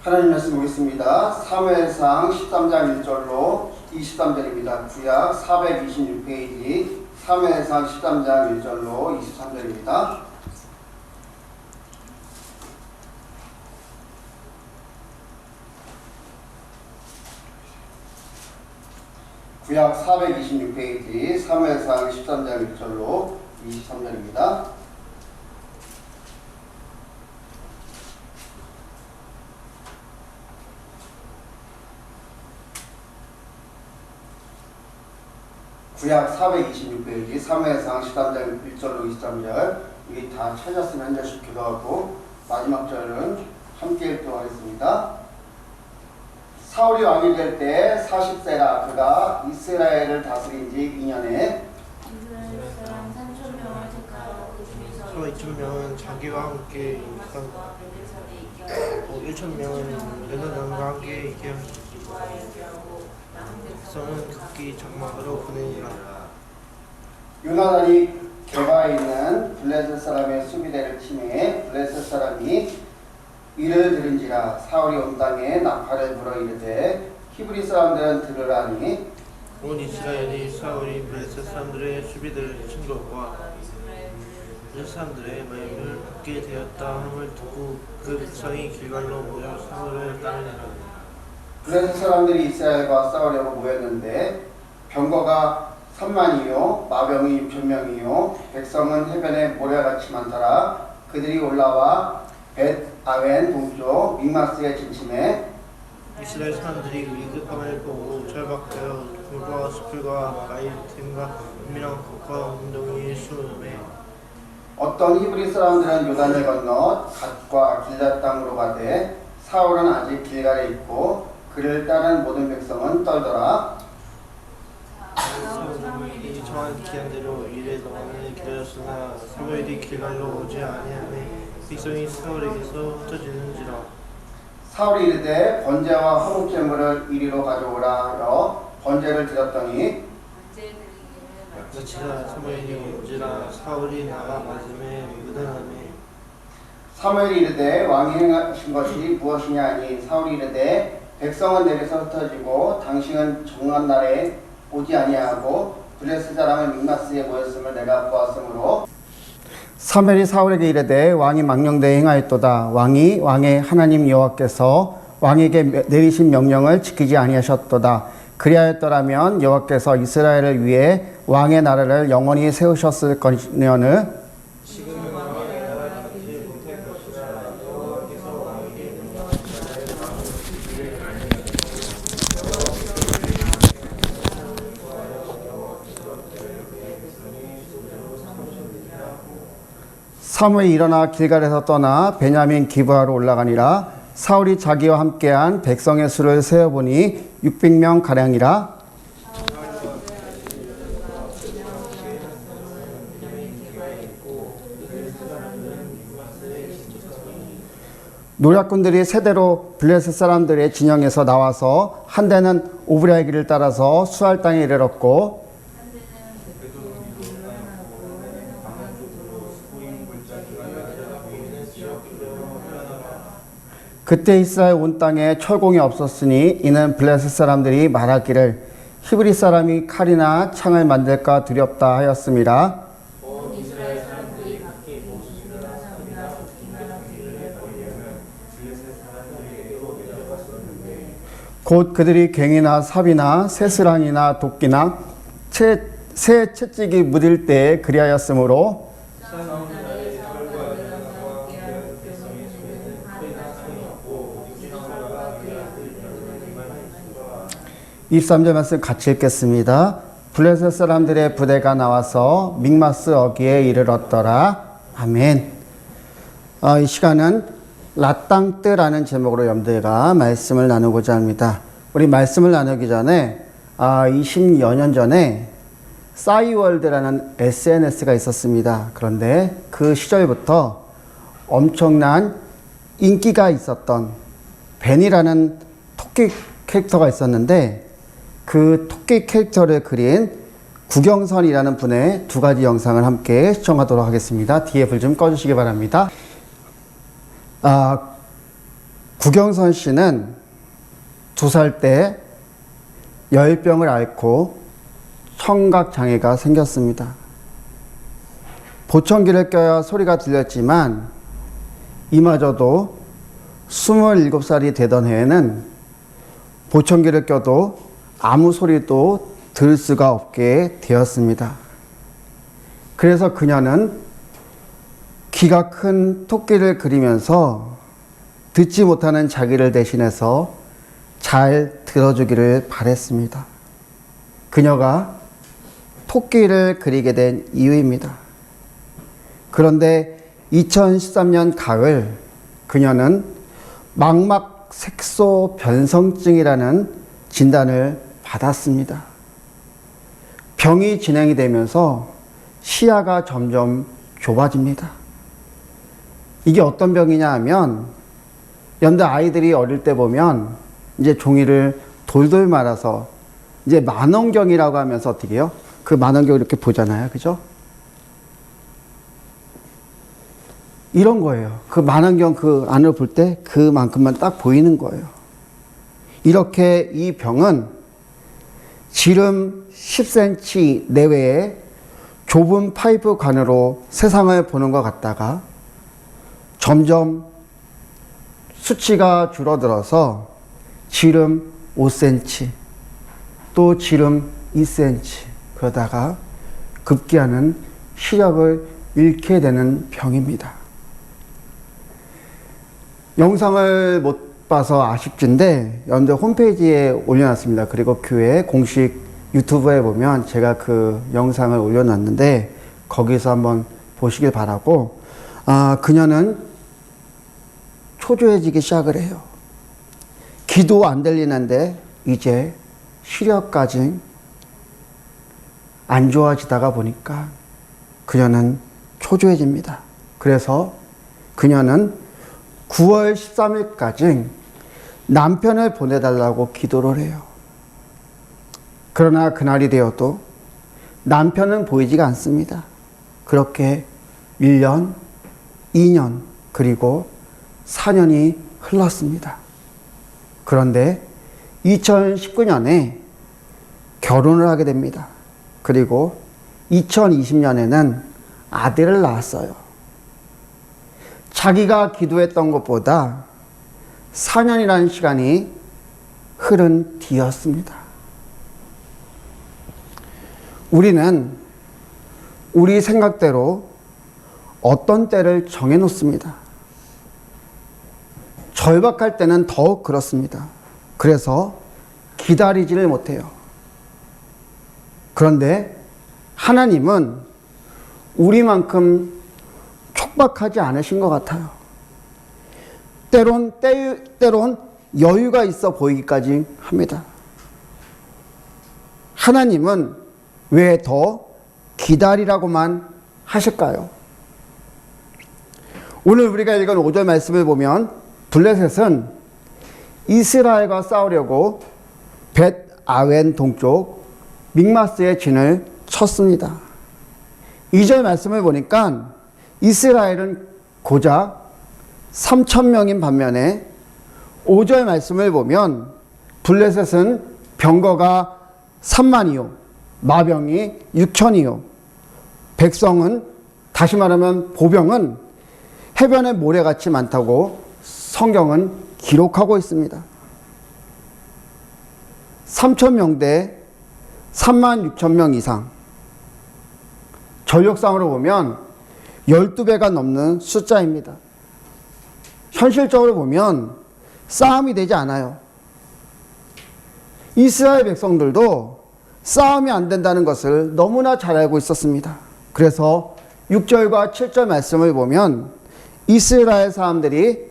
하나님 말씀 보겠습니다. 사무엘상 13장 1절로 23절입니다. 구약 426페이지 사무엘상 13장 1절로 23절입니다. 구약 426페이지 사무엘상 13장 1절로 23절입니다. 구약 426페이지 사무엘상 13장 1절로 23절 우리 다 찾았으면 한 절씩 기도하고 마지막 절은 함께 읽도록 하겠습니다. 사울이 왕이 될 때 40세라 그가 이스라엘을 다스린 지 2년에 이스라엘 사람 3,000명을 택하여 그 중에서 2,000명은 자기와 함께 백성과 베델산에 있게 1,000명은 레바논과 함께 있게 기부하여 하고 남은 백성은 극기 장막으로 보내니라. 요나단이 게바에 있는 블레셋 사람의 수비대를 침해 블레셋 사람이 이를 들은지라 사울이 온 땅에 나팔을 불어 이르되 히브리 사람들은 들으라니 온 이스라엘이 사울이 블레셋 사람들의 수비들을 친 것과 블레셋 사람들의 마음을 받게 되었다 함을 듣고 그 백성이 길갈로 모여 사울을 따르니라. 블레셋 사람들이 이스라엘과 싸우려고 모였는데 병거가 3만이요 마병이 6,000명이요 백성은 해변에 모래같이 많더라. 그들이 올라와 벳 아웬 동쪽 믹마스에 진침해 이스라엘 사람들이 위급함을 보고 절박하여 돌과 숲과 마이템과 은밀한 곳과 웅덩이의 수음에 어떤 히브리 사람들은 요단을 건너 갓과 길앗 땅으로 가되 사울은 아직 길갈에 있고 그를 따른 모든 백성은 떨더라. 사무엘이 정한 기한대로 이래 동안을 기다렸으나 사무엘이 길갈로 오지 아니하매 백성이 사울에게서 흩어지는지라. 사울이 이르되 번제와 화목제물을 이리로 가져오라 하여 번제를 드렸더니 마치자 사무엘이 온지라 사울이 나가 맞음에 무단하매 사무엘이 이르되 왕이 행하신 것이 무엇이냐 하니 사울이 이르되 백성은 내게서 흩어지고 당신은 정한 날에 오지 아니하고 블레셋 사람은 믹마스에 모였음을 내가 보았으므로 사무엘이 사울에게 이르되 왕이 망령되이 행하였도다. 왕이 왕의 하나님 여호와께서 왕에게 내리신 명령을 지키지 아니하셨도다. 그리하였더라면 여호와께서 이스라엘을 위해 왕의 나라를 영원히 세우셨을 거니언을 사무엘이 일어나 길갈에서 떠나 베냐민 기브아로 올라가니라. 사울이 자기와 함께한 백성의 수를 세어보니 600명 가량이라. 노략군들이 세대로 블레셋 사람들의 진영에서 나와서 한 대는 오브리아의 길을 따라서 수알 땅에 이르렀고 그때 이스라엘 온 땅에 철공이 없었으니 이는 블레셋 사람들이 말하기를 히브리 사람이 칼이나 창을 만들까 두렵다 하였습니다. 곧 그들이 괭이나 삽이나 쇠스랑이나 도끼나 새 채찍이 묻을 때에 그리하였으므로 23절 말씀 같이 읽겠습니다. 블레셋 사람들의 부대가 나와서 믹마스 어귀에 이르렀더라. 아멘. 이 시간은 라땅뜨라는 제목으로 여러분들과 말씀을 나누고자 합니다. 우리 말씀을 나누기 전에 20여 년 전에 싸이월드라는 SNS가 있었습니다. 그런데 그 시절부터 엄청난 인기가 있었던 벤이라는 토끼 캐릭터가 있었는데 그 토끼 캐릭터를 그린 구경선이라는 분의 두 가지 영상을 함께 시청하도록 하겠습니다. 뒤에 불 좀 꺼주시기 바랍니다. 구경선 씨는 2살 때 열병을 앓고 청각장애가 생겼습니다. 보청기를 껴야 소리가 들렸지만 이마저도 27살이 되던 해에는 보청기를 껴도 아무 소리도 들을 수가 없게 되었습니다. 그래서 그녀는 귀가 큰 토끼를 그리면서 듣지 못하는 자기를 대신해서 잘 들어주기를 바랬습니다. 그녀가 토끼를 그리게 된 이유입니다. 그런데 2013년 가을 그녀는 망막 색소 변성증이라는 진단을 받았습니다. 병이 진행이 되면서 시야가 점점 좁아집니다. 이게 어떤 병이냐 하면 연대 아이들이 어릴 때 보면 이제 종이를 돌돌 말아서 이제 만원경이라고 하면서 어떻게 해요? 그 만원경 이렇게 보잖아요. 그죠? 이런 거예요. 그 만원경 그 안을 볼 때 그만큼만 딱 보이는 거예요. 이렇게 이 병은 지름 10cm 내외의 좁은 파이프관으로 세상을 보는 것 같다가 점점 수치가 줄어들어서 지름 5cm, 또 지름 2cm, 그러다가 급기야는 시력을 잃게 되는 병입니다. 영상을 못 봐서 아쉽진데 연대 홈페이지에 올려놨습니다. 그리고 교회 공식 유튜브에 보면 제가 그 영상을 올려놨는데 거기서 한번 보시길 바라고, 그녀는 초조해지기 시작을 해요. 귀도 안 들리는데 이제 시력까지 안 좋아지다가 보니까 그녀는 초조해집니다. 그래서 그녀는 9월 13일까지 남편을 보내달라고 기도를 해요. 그러나 그날이 되어도 남편은 보이지가 않습니다. 그렇게 1년, 2년, 그리고 4년이 흘렀습니다. 그런데 2019년에 결혼을 하게 됩니다. 그리고 2020년에는 아들을 낳았어요. 자기가 기도했던 것보다 4년이라는 시간이 흐른 뒤였습니다. 우리는 우리 생각대로 어떤 때를 정해놓습니다. 절박할 때는 더욱 그렇습니다. 그래서 기다리지를 못해요. 그런데 하나님은 우리만큼 촉박하지 않으신 것 같아요. 때론 여유가 있어 보이기까지 합니다. 하나님은 왜 더 기다리라고만 하실까요? 오늘 우리가 읽은 5절 말씀을 보면 블레셋은 이스라엘과 싸우려고 벳 아웬 동쪽 믹마스의 진을 쳤습니다. 2절 말씀을 보니까 이스라엘은 고작 3,000명인 반면에 5절 말씀을 보면 블레셋은 병거가 3만이요, 마병이 6천이요, 백성은, 다시 말하면 보병은 해변의 모래같이 많다고 성경은 기록하고 있습니다. 3,000명 대 36,000명 이상. 전력상으로 보면 12배가 넘는 숫자입니다. 현실적으로 보면 싸움이 되지 않아요. 이스라엘 백성들도 싸움이 안 된다는 것을 너무나 잘 알고 있었습니다. 그래서 6절과 7절 말씀을 보면 이스라엘 사람들이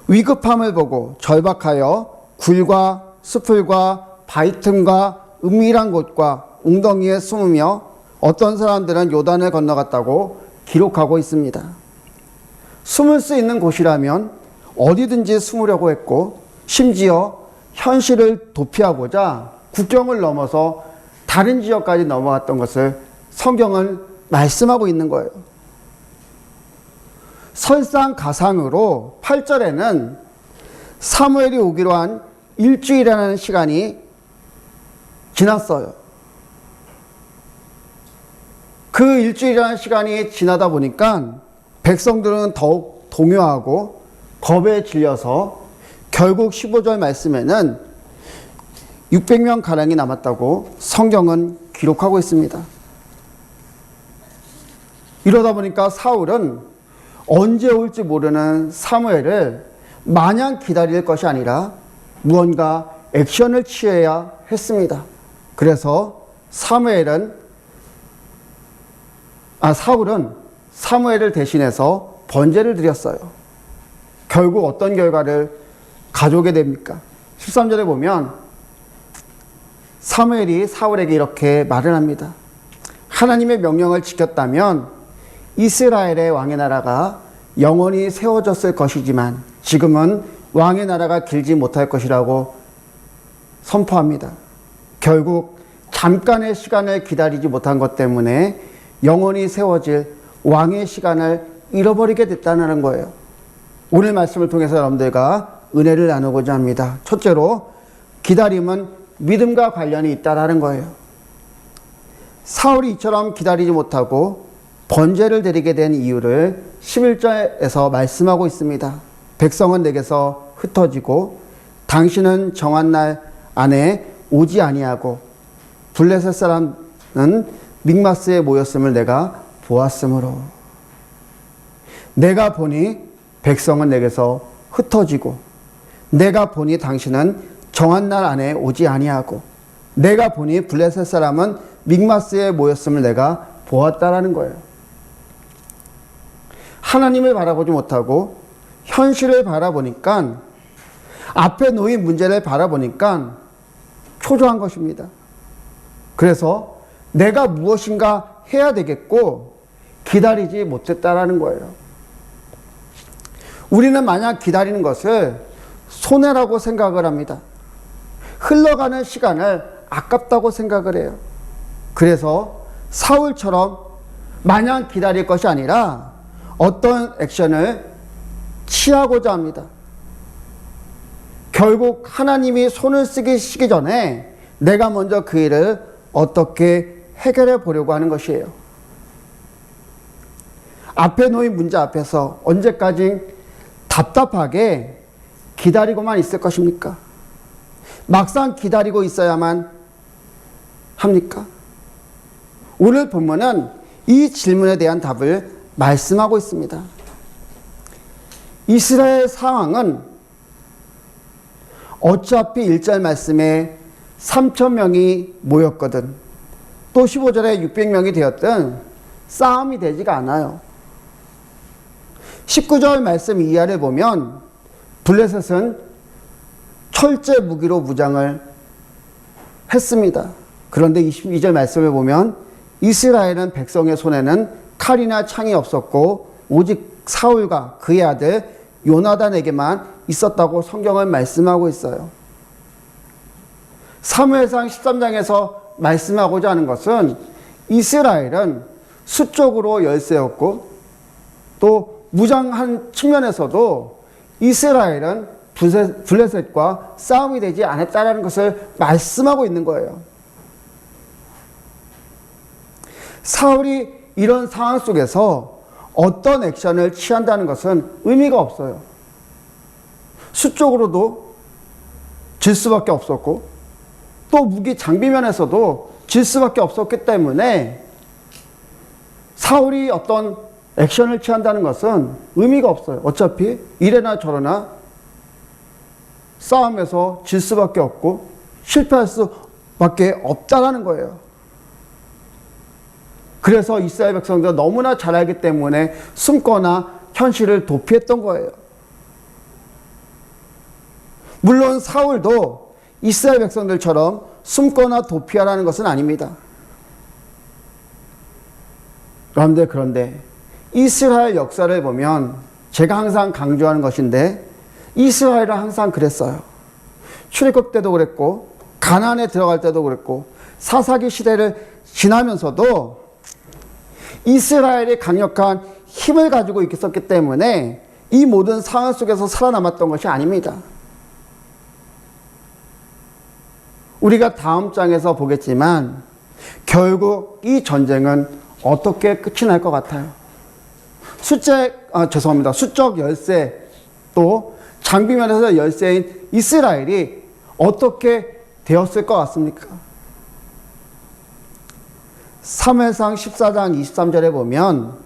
위급함을 보고 절박하여 굴과 수풀과 바위 틈과 은밀한 곳과 웅덩이에 숨으며 어떤 사람들은 요단을 건너갔다고 기록하고 있습니다. 숨을 수 있는 곳이라면 어디든지 숨으려고 했고, 심지어 현실을 도피하고자 국경을 넘어서 다른 지역까지 넘어갔던 것을 성경은 말씀하고 있는 거예요. 설상가상으로 8절에는 사무엘이 오기로 한 일주일이라는 시간이 지났어요. 그 일주일이라는 시간이 지나다 보니까 백성들은 더욱 동요하고 겁에 질려서 결국 15절 말씀에는 600명 가량이 남았다고 성경은 기록하고 있습니다. 이러다 보니까 사울은 언제 올지 모르는 사무엘을 마냥 기다릴 것이 아니라 무언가 액션을 취해야 했습니다. 그래서 사울은 사무엘을 대신해서 번제를 드렸어요. 결국 어떤 결과를 가져오게 됩니까? 13절에 보면 사무엘이 사울에게 이렇게 말을 합니다. 하나님의 명령을 지켰다면 이스라엘의 왕의 나라가 영원히 세워졌을 것이지만 지금은 왕의 나라가 길지 못할 것이라고 선포합니다. 결국 잠깐의 시간을 기다리지 못한 것 때문에 영원히 세워질 왕의 시간을 잃어버리게 됐다는 거예요. 오늘 말씀을 통해서 여러분들과 은혜를 나누고자 합니다. 첫째로 기다림은 믿음과 관련이 있다라는 거예요. 사울이 이처럼 기다리지 못하고 번제를 드리게 된 이유를 11절에서 말씀하고 있습니다. 백성은 내게서 흩어지고 당신은 정한 날 안에 오지 아니하고 블레셋 사람은 믹마스에 모였음을 내가 보았으므로 내가 보니 백성은 내게서 흩어지고 내가 보니 당신은 정한 날 안에 오지 아니하고 내가 보니 블레셋 사람은 믹마스에 모였음을 내가 보았다라는 거예요. 하나님을 바라보지 못하고 현실을 바라보니까 앞에 놓인 문제를 바라보니까 초조한 것입니다. 그래서 내가 무엇인가 해야 되겠고 기다리지 못했다라는 거예요. 우리는 만약 기다리는 것을 손해라고 생각을 합니다. 흘러가는 시간을 아깝다고 생각을 해요. 그래서 사울처럼 마냥 기다릴 것이 아니라 어떤 액션을 취하고자 합니다. 결국 하나님이 손을 쓰기 전에 내가 먼저 그 일을 어떻게 해결해 보려고 하는 것이에요. 앞에 놓인 문제 앞에서 언제까지 답답하게 기다리고만 있을 것입니까? 막상 기다리고 있어야만 합니까? 오늘 본문은 이 질문에 대한 답을 말씀하고 있습니다. 이스라엘 상황은 어차피 1절 말씀에 3,000명이 모였거든 또 15절에 600명이 되었든 싸움이 되지가 않아요. 19절 말씀 이하를 보면 블레셋은 철제 무기로 무장을 했습니다. 그런데 22절 말씀을 보면 이스라엘은 백성의 손에는 칼이나 창이 없었고 오직 사울과 그의 아들 요나단에게만 있었다고 성경은 말씀하고 있어요. 사무엘상 13장에서 말씀하고자 하는 것은 이스라엘은 수적으로 열세였고 또 무장한 측면에서도 이스라엘은 블레셋과 싸움이 되지 않았다는 것을 말씀하고 있는 거예요. 사울이 이런 상황 속에서 어떤 액션을 취한다는 것은 의미가 없어요. 수적으로도 질 수밖에 없었고 또 무기 장비 면에서도 질 수밖에 없었기 때문에 사울이 어떤 액션을 취한다는 것은 의미가 없어요. 어차피 이래나 저래나 싸움에서 질 수밖에 없고 실패할 수밖에 없다라는 거예요. 그래서 이스라엘 백성들은 너무나 잘 알기 때문에 숨거나 현실을 도피했던 거예요. 물론 사울도 이스라엘 백성들처럼 숨거나 도피하라는 것은 아닙니다. 그런데 이스라엘 역사를 보면 제가 항상 강조하는 것인데 이스라엘은 항상 그랬어요. 출애굽 때도 그랬고 가나안에 들어갈 때도 그랬고 사사기 시대를 지나면서도 이스라엘이 강력한 힘을 가지고 있었기 때문에 이 모든 상황 속에서 살아남았던 것이 아닙니다. 우리가 다음 장에서 보겠지만 결국 이 전쟁은 어떻게 끝이 날 것 같아요? 수적 열세 또 장비면에서 열세인 이스라엘이 어떻게 되었을 것 같습니까? 사무엘상 14장 23절에 보면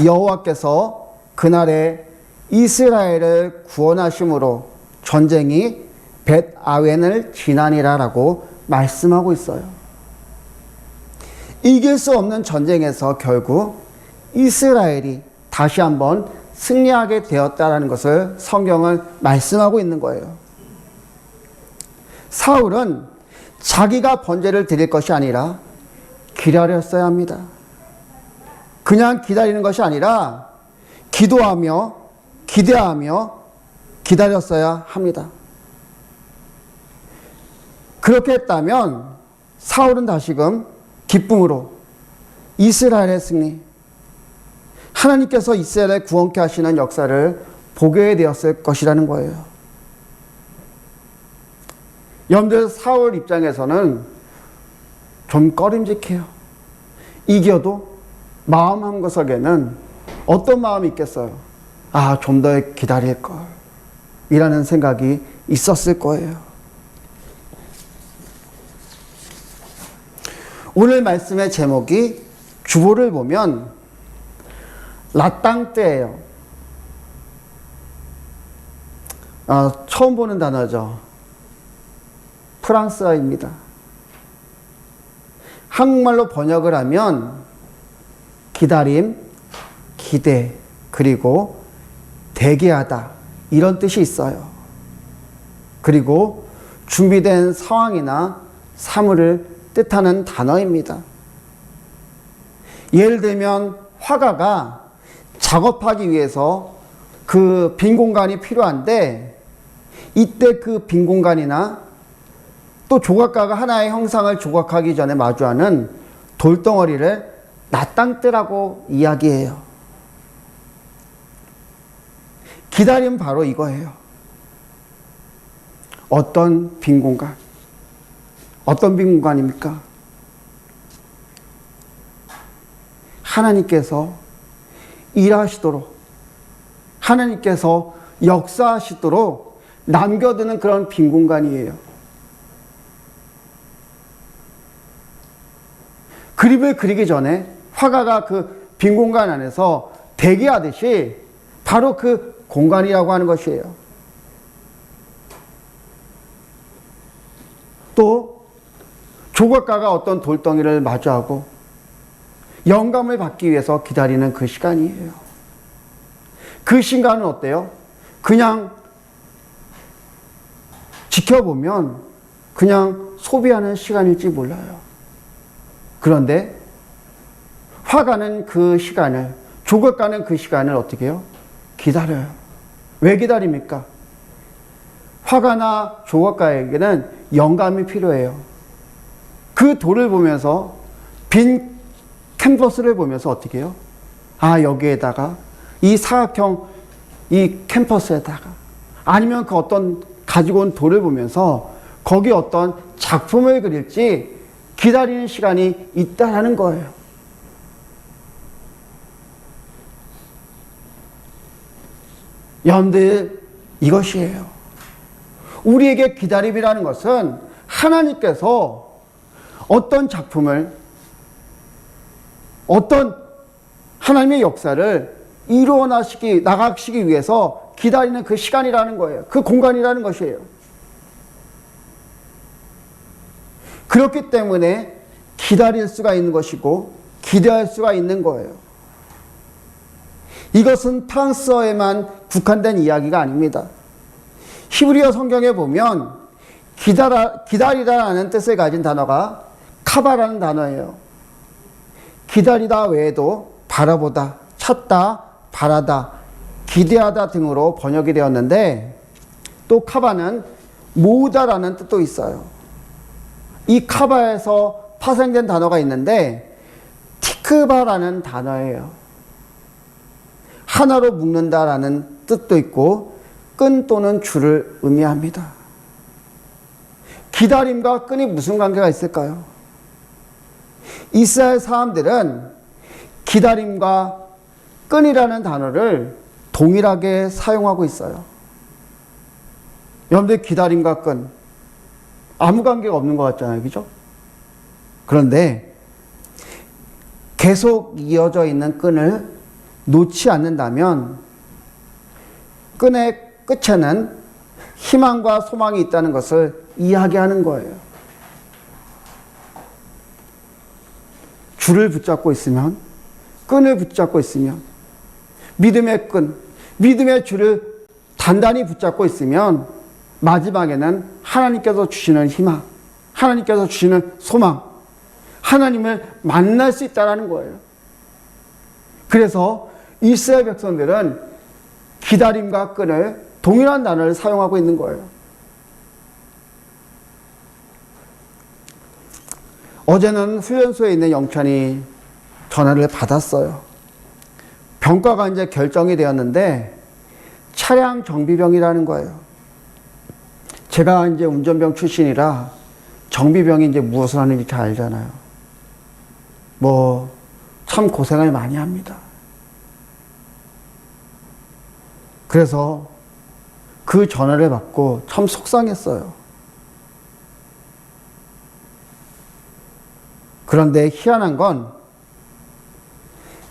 여호와께서 그날에 이스라엘을 구원하심으로 전쟁이 벳아웬을 지나니라라고 말씀하고 있어요. 이길 수 없는 전쟁에서 결국 이스라엘이 다시 한번 승리하게 되었다는 것을 성경은 말씀하고 있는 거예요. 사울은 자기가 번제를 드릴 것이 아니라 기다렸어야 합니다. 그냥 기다리는 것이 아니라 기도하며 기대하며 기다렸어야 합니다. 그렇게 했다면 사울은 다시금 기쁨으로 이스라엘의 승리, 하나님께서 이스라엘을 구원케 하시는 역사를 보게 되었을 것이라는 거예요. 여러분들 사울 입장에서는 좀 꺼림직해요. 이겨도 마음 한구석에는 어떤 마음이 있겠어요? 좀 더 기다릴 걸 이라는 생각이 있었을 거예요. 오늘 말씀의 제목이 주보를 보면 라땅 때예요. 처음 보는 단어죠. 프랑스어입니다. 한국말로 번역을 하면 기다림, 기대, 그리고 대기하다 이런 뜻이 있어요. 그리고 준비된 상황이나 사물을 뜻하는 단어입니다. 예를 들면 화가가 작업하기 위해서 그 빈 공간이 필요한데 이때 그 빈 공간이나 또 조각가가 하나의 형상을 조각하기 전에 마주하는 돌덩어리를 라땅뜨라고 이야기해요. 기다림 바로 이거예요. 어떤 빈 공간? 어떤 빈 공간입니까? 하나님께서 일하시도록, 하나님께서 역사하시도록 남겨두는 그런 빈 공간이에요. 그림을 그리기 전에 화가가 그 빈 공간 안에서 대기하듯이 바로 그 공간이라고 하는 것이에요. 또 조각가가 어떤 돌덩이를 마주하고 영감을 받기 위해서 기다리는 그 시간이에요. 그 시간은 어때요? 그냥 지켜보면 그냥 소비하는 시간일지 몰라요. 그런데 화가는 그 시간을, 조각가는 그 시간을 어떻게 해요? 기다려요. 왜 기다립니까? 화가나 조각가에게는 영감이 필요해요. 그 돌을 보면서, 빈 캔버스를 보면서 어떻게 해요? 여기에다가 이 사각형 이 캔버스에다가 아니면 그 어떤 가지고 온 돌을 보면서 거기 어떤 작품을 그릴지 기다리는 시간이 있다라는 거예요. 여러분들, 이것이에요. 우리에게 기다림이라는 것은 하나님께서 어떤 작품을, 어떤 하나님의 역사를 이루어 나가시기 위해서 기다리는 그 시간이라는 거예요. 그 공간이라는 것이에요. 그렇기 때문에 기다릴 수가 있는 것이고 기대할 수가 있는 거예요. 이것은 프랑스어에만 국한된 이야기가 아닙니다. 히브리어 성경에 보면 기다리다라는 뜻을 가진 단어가 카바라는 단어예요. 기다리다 외에도 바라보다, 찾다, 바라다, 기대하다 등으로 번역이 되었는데 또 카바는 모으다라는 뜻도 있어요. 이 카바에서 파생된 단어가 있는데 티크바라는 단어예요. 하나로 묶는다라는 뜻도 있고 끈 또는 줄을 의미합니다. 기다림과 끈이 무슨 관계가 있을까요? 이스라엘 사람들은 기다림과 끈이라는 단어를 동일하게 사용하고 있어요. 여러분들 기다림과 끈 아무 관계가 없는 것 같잖아요. 그죠? 그런데 계속 이어져 있는 끈을 놓지 않는다면 끈의 끝에는 희망과 소망이 있다는 것을 이야기하는 거예요. 줄을 붙잡고 있으면, 끈을 붙잡고 있으면, 믿음의 끈, 믿음의 줄을 단단히 붙잡고 있으면 마지막에는 하나님께서 주시는 희망, 하나님께서 주시는 소망, 하나님을 만날 수 있다는 거예요. 그래서 이스라엘 백성들은 기다림과 끈을 동일한 단어를 사용하고 있는 거예요. 어제는 훈련소에 있는 영찬이 전화를 받았어요. 병과가 이제 결정이 되었는데 차량 정비병이라는 거예요. 제가 이제 운전병 출신이라 정비병이 이제 무엇을 하는지 잘 알잖아요. 참 고생을 많이 합니다. 그래서 그 전화를 받고 참 속상했어요. 그런데 희한한 건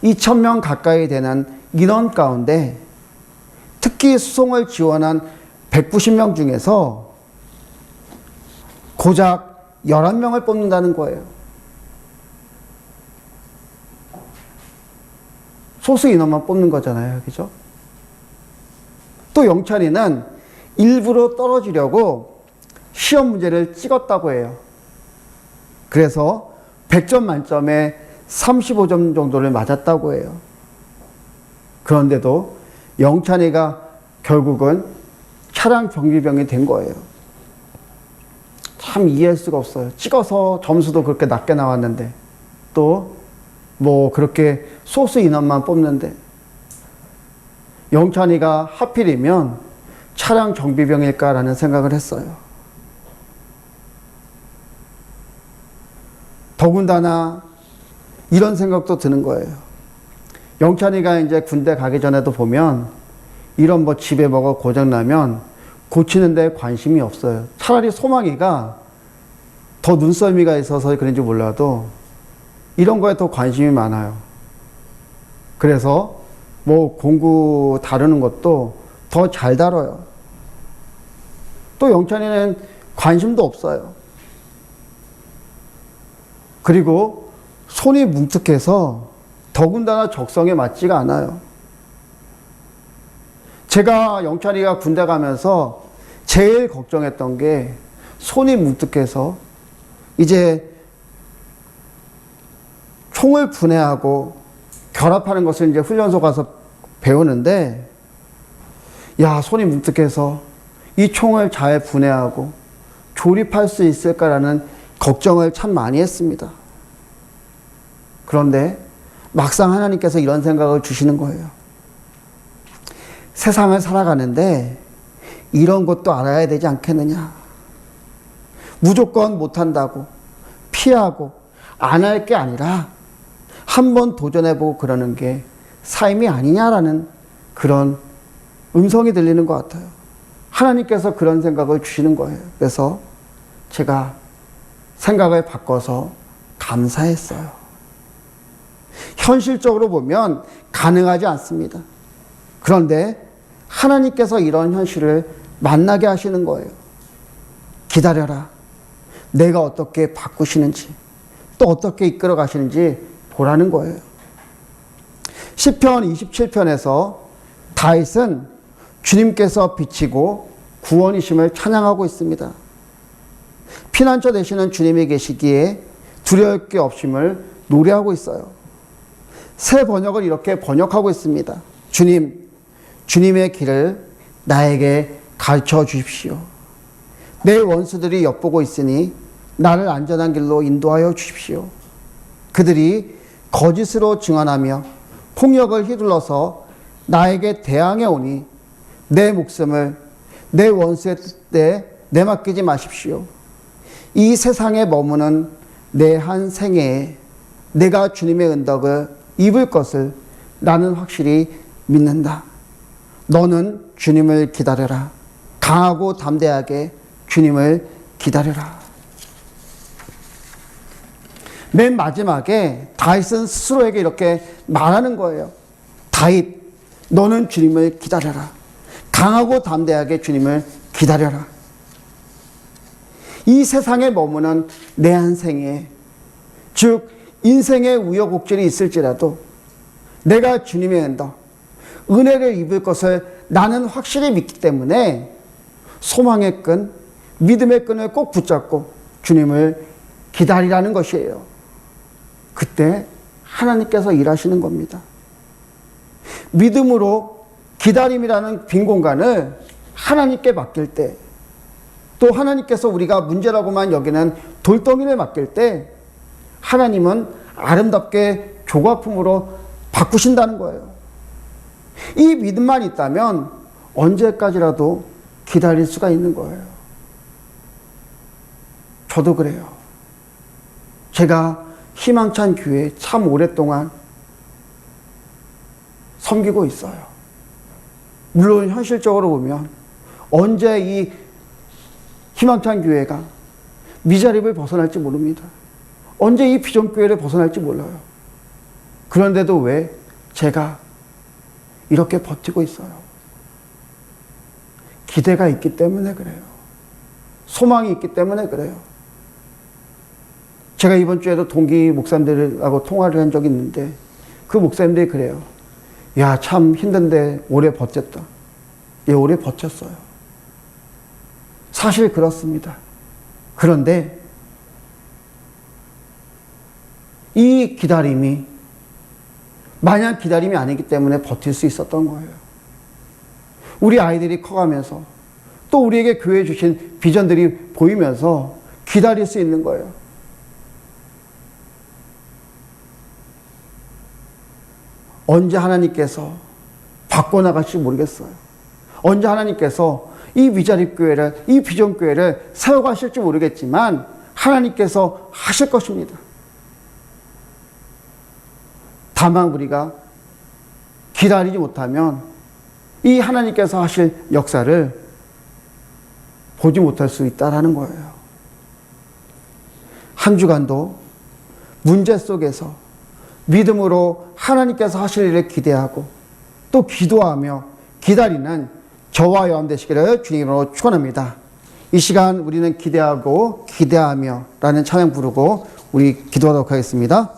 2,000명 가까이 되는 인원 가운데 특히 수송을 지원한 190명 중에서 고작 11명을 뽑는다는 거예요. 소수 인원만 뽑는 거잖아요. 그죠? 또 영찬이는 일부러 떨어지려고 시험 문제를 찍었다고 해요. 그래서 100점 만점에 35점 정도를 맞았다고 해요. 그런데도 영찬이가 결국은 차량 정비병이 된 거예요. 참 이해할 수가 없어요. 찍어서 점수도 그렇게 낮게 나왔는데 또 그렇게 소수 인원만 뽑는데 영찬이가 하필이면 차량 정비병일까라는 생각을 했어요. 더군다나 이런 생각도 드는 거예요. 영찬이가 이제 군대 가기 전에도 보면 이런 집에 뭐가 고장나면 고치는 데 관심이 없어요. 차라리 소망이가 더 눈썰미가 있어서 그런지 몰라도 이런 거에 더 관심이 많아요. 그래서 공구 다루는 것도 더 잘 다뤄요. 또 영찬이는 관심도 없어요. 그리고 손이 뭉툭해서 더군다나 적성에 맞지가 않아요. 제가 영찬이가 군대 가면서 제일 걱정했던 게 손이 뭉툭해서 이제 총을 분해하고 결합하는 것을 이제 훈련소 가서 배우는데 손이 뭉툭해서 이 총을 잘 분해하고 조립할 수 있을까라는 걱정을 참 많이 했습니다. 그런데 막상 하나님께서 이런 생각을 주시는 거예요. 세상을 살아가는데 이런 것도 알아야 되지 않겠느냐. 무조건 못한다고 피하고 안 할 게 아니라 한번 도전해보고 그러는 게 삶이 아니냐라는 그런 음성이 들리는 것 같아요. 하나님께서 그런 생각을 주시는 거예요. 그래서 제가 생각을 바꿔서 감사했어요. 현실적으로 보면 가능하지 않습니다. 그런데 하나님께서 이런 현실을 만나게 하시는 거예요. 기다려라. 내가 어떻게 바꾸시는지 또 어떻게 이끌어 가시는지 보라는 거예요. 시편 27편에서 다윗은 주님께서 비치고 구원이심을 찬양하고 있습니다. 피난처 되시는 주님이 계시기에 두려울 게 없음을 노래하고 있어요. 새 번역은 이렇게 번역하고 있습니다. 주님의 길을 나에게 가르쳐 주십시오. 내 원수들이 엿보고 있으니 나를 안전한 길로 인도하여 주십시오. 그들이 거짓으로 증언하며 폭력을 휘둘러서 나에게 대항해 오니 내 목숨을 내 원수의 뜻에 내맡기지 마십시오. 이 세상에 머무는 내 한 생애에 내가 주님의 은덕을 입을 것을 나는 확실히 믿는다. 너는 주님을 기다려라. 강하고 담대하게 주님을 기다려라. 맨 마지막에 다윗은 스스로에게 이렇게 말하는 거예요. 다윗, 너는 주님을 기다려라. 강하고 담대하게 주님을 기다려라. 이 세상에 머무는 내 한 생에, 즉 인생의 우여곡절이 있을지라도 내가 주님의 은혜를 입을 것을 나는 확실히 믿기 때문에 소망의 끈, 믿음의 끈을 꼭 붙잡고 주님을 기다리라는 것이에요. 그때 하나님께서 일하시는 겁니다. 믿음으로 기다림이라는 빈 공간을 하나님께 맡길 때, 또 하나님께서 우리가 문제라고만 여기는 돌덩이를 맡길 때 하나님은 아름답게 조각품으로 바꾸신다는 거예요. 이 믿음만 있다면 언제까지라도 기다릴 수가 있는 거예요. 저도 그래요. 제가 희망찬 교회에 참 오랫동안 섬기고 있어요. 물론 현실적으로 보면 언제 이 희망찬 교회가 미자립을 벗어날지 모릅니다. 언제 이 비전교회를 벗어날지 몰라요. 그런데도 왜 제가 이렇게 버티고 있어요? 기대가 있기 때문에 그래요. 소망이 있기 때문에 그래요. 제가 이번 주에도 동기 목사님들하고 통화를 한 적이 있는데 그 목사님들이 그래요. 야, 참 힘든데 오래 버텼다. 예, 오래 버텼어요. 사실 그렇습니다. 그런데 이 기다림이 마냥 기다림이 아니기 때문에 버틸 수 있었던 거예요. 우리 아이들이 커가면서 또 우리에게 교회에 주신 비전들이 보이면서 기다릴 수 있는 거예요. 언제 하나님께서 바꿔나갈지 모르겠어요. 언제 하나님께서 이 미자립교회를, 이 비전교회를 세워가실지 모르겠지만 하나님께서 하실 것입니다. 다만 우리가 기다리지 못하면 이 하나님께서 하실 역사를 보지 못할 수 있다는 거예요. 한 주간도 문제 속에서 믿음으로 하나님께서 하실 일을 기대하고 또 기도하며 기다리는 저와 여러분 되시기를 주님으로 축원합니다. 이 시간 우리는 기대하고 기대하며 라는 찬양 부르고 우리 기도하도록 하겠습니다.